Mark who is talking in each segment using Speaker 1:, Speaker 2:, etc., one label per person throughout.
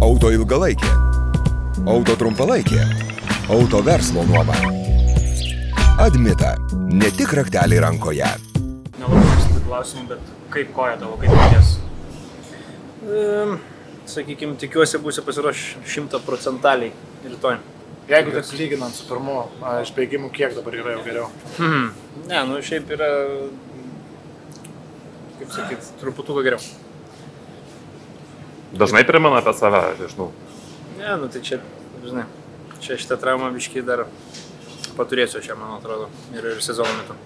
Speaker 1: Auto ilgalaikė. Auto trumpalaikė. Auto verslo nuoma. Admita. Ne tik rakteliai rankoje.
Speaker 2: Nelabai mėgstu klausimų, bet kaip koja tavo, kaip reikės?
Speaker 3: Sakykime, tikiuosi būsi pasiruošę 100% rytoj.
Speaker 4: Jeigu taip lyginant su pirmu išbėgimu, kiek dabar yra jau geriau?
Speaker 3: Ne, nu šiaip yra, kaip sakyt, truputuką geriau.
Speaker 5: Dažnai primena apie save, žinau.
Speaker 3: Ne, nu tai čia, žinai, čia šitą traumą biškį dar paturėsiu čia, man atrodo, ir sezono metu.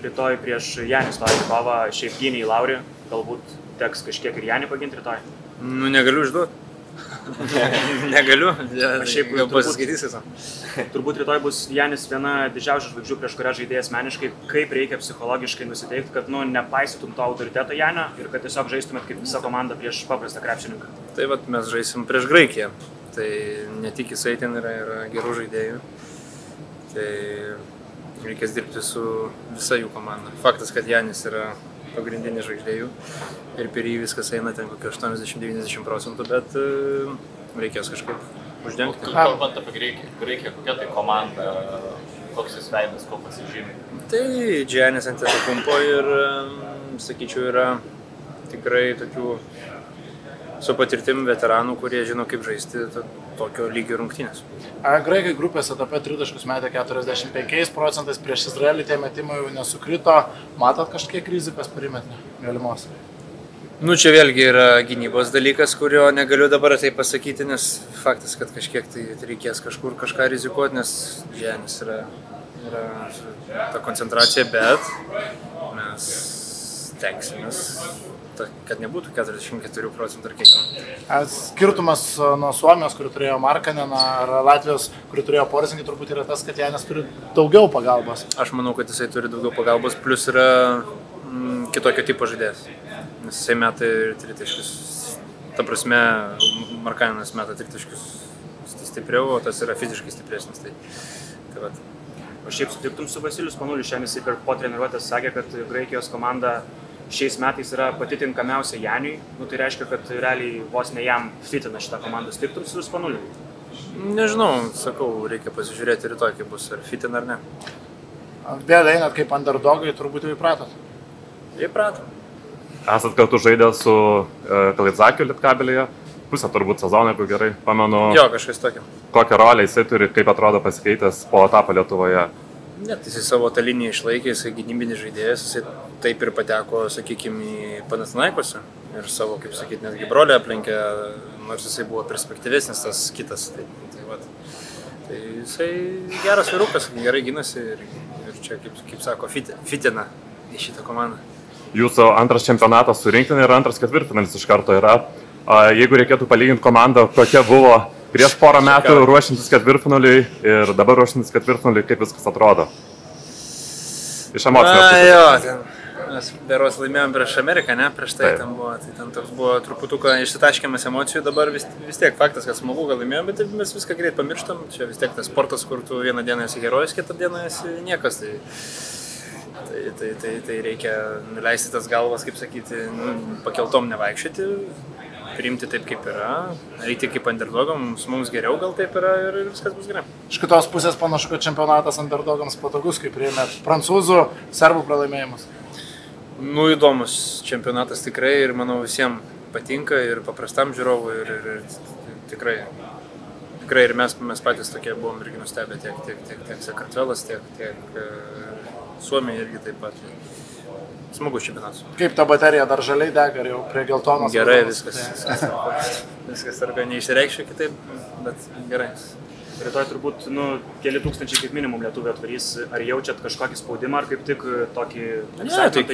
Speaker 2: Rytoj prieš Janį stovi kova, šiaip gynė į Laurį, galbūt teks kažkiek ir Janį paginti rytoj.
Speaker 3: Nu, negaliu išduoti. Negaliu,
Speaker 2: Šiaip
Speaker 3: jau pasiskaitysi tą.
Speaker 2: Turbūt rytoj bus Janis viena didžiausių žvaigždžių, prieš kurią žaidėjai asmeniškai, kaip reikia psichologiškai nusiteikti, kad nepaisytum to autoriteto Janio ir kad tiesiog žaistumėt kaip visa komanda prieš paprastą krepšininką.
Speaker 3: Tai vat mes žaisim prieš Graikiją. Tai ne tik jisai ten yra gerų žaidėjų. Tai reikės dirbti su visa jų komanda. Faktas, kad Janis yra pagrindinis žvaigždėjų ir per jį viskas eina ten kokio 80-90%, bet reikės kažkaip uždengti.
Speaker 6: Kalbant apie Graikiją, kokia tai komanda, koks jis veidas, ko pasižymi?
Speaker 3: Tai Giannis Antetokounmpo ir, sakyčiau, yra tikrai tokių su patirtim veteranų, kurie žino, kaip žaisti tokio lygio rungtynės.
Speaker 4: Graikai grupės etape 3 taškus metė 45%, prieš Izraelį tie metimai jau nesukrito. Matot kažkiek rizikos perimetre galimos?
Speaker 3: Nu, čia vėlgi yra gynybos dalykas, kurio negaliu dabar tai pasakyti, nes faktas, kad kažkiek tai reikės kažkur kažką rizikuoti, nes Giannis yra ta koncentracija, bet mes tenksimės, kad nebūtų 44% ar kiek.
Speaker 4: Skirtumas nuo Suomijos, kuri turėjo Markkanen, ar Latvijos, kuri turėjo Porzingį, turbūt yra tas, kad Janis turi daugiau pagalbos.
Speaker 3: Aš manau, kad jisai turi daugiau pagalbos, plus yra kitokio tipo žaidėjas. Nes jisai meta ir tritaškius. Ta prasme, Markkanenas meta tritaškius stipriau, o tas yra fiziškai stipresnis. Tai vat.
Speaker 2: O šiaip sutiktum su Vasilius Panuliu, šiandien jisai po treniruotės sakė, kad Graikijos komanda šiais metais yra pati tinkamiausia Janiui. Nu, tai reiškia, kad realiai vos ne jam fitina šitą komandą. Sutiktum su Panuliu?
Speaker 3: Nežinau, sakau, reikia pasižiūrėti rytoj, kaip bus, ar fitina ar ne.
Speaker 4: Vėl einat kaip underdogai, turbūt jau įpratot.
Speaker 3: Įpratom.
Speaker 5: Esat kartu žaidę su Kalizakiu Lietkabelyje. Pusę turbūt sezoną, jeigu gerai pamenu.
Speaker 3: Jo, kažkas tokio.
Speaker 5: Kokią rolę jisai turi, kaip atrodo pasikeitęs po etapą Lietuvoje?
Speaker 3: Net jisai savo tą liniją išlaikė, jisai gynybinis žaidėjas, jisai taip ir pateko, sakykime, į Panathinaikosą. Ir savo, kaip sakyti, netgi brolį aplenkė, nors jisai buvo perspektyvesnis tas kitas. Tai jisai geras vyrukas, gerai gynasi ir čia, kaip sako, fitina į šitą komandą.
Speaker 5: Jūsų antras čempionatas su rinktinė ir antras ketvirtfinalis iš karto yra. Jeigu reikėtų palyginti komandą, kokia buvo prieš porą metų ruošiantis ketvirtfinaliui ir dabar ruošiantis ketvirtfinaliui, kaip viskas atrodo? Iš emocijos.
Speaker 3: Ten mes beros laimėjom prieš Ameriką, ne? Prieš tai ten buvo. Tai ten toks buvo truputuką išsitaškėmės emocijų, dabar vis tiek faktas, kad smagu, kad laimėjom, bet mes viską greit pamirštam. Čia vis tiek tas sportas, kur tu vieną dieną esi herojus, kitą dieną esi niekas. Tai reikia nuleisti tas galvas, kaip sakyti, pakeltom nevaikščioti. Priimti taip, kaip yra, eiti kaip underdogams, mums geriau gal taip yra ir viskas bus gerai.
Speaker 4: Iš kitos pusės panašu, kad čempionatas underdogams patogus, kaip priėmėt prancūzų, serbų pralaimėjimus.
Speaker 3: Nu, įdomus čempionatas tikrai ir manau visiems patinka ir paprastam žiūrovui ir tikrai ir mes patys tokie buvom irgi nustebę tiek Sakartvelas, tiek Suomija irgi taip pat. Smagus čempionatas.
Speaker 4: Kaip ta baterija dar žaliai dega ar jau prie geltonos?
Speaker 3: Gerai, viskas arba neišsireikščiau kitaip, bet gerai.
Speaker 2: Rytoj turbūt, keli tūkstančiai kaip minimum lietuvių atvarys. Ar jaučiat kažkokį spaudimą, ar kaip tik tokį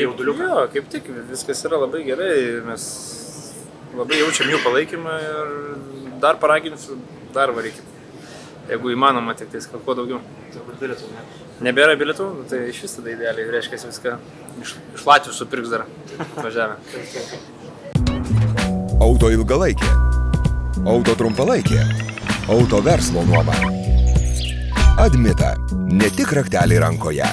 Speaker 2: jauduliuką?
Speaker 3: Jo, kaip tik, viskas yra labai gerai. Mes labai jaučiam jų palaikymą ir dar paraginsiu, dar varykit. Jeigu įmanoma, tik tais kuo daugiau.
Speaker 2: Turbūt bilietų, ne?
Speaker 3: Nebėra bilietų, tai iš vis tada idealiai, reiškia viską iš Latvijos supirks dar važiavę.
Speaker 1: Auto ilgalaikė. Auto trumpalaikė. Auto verslo nuoma. Admita. Ne tik rakteliai rankoje.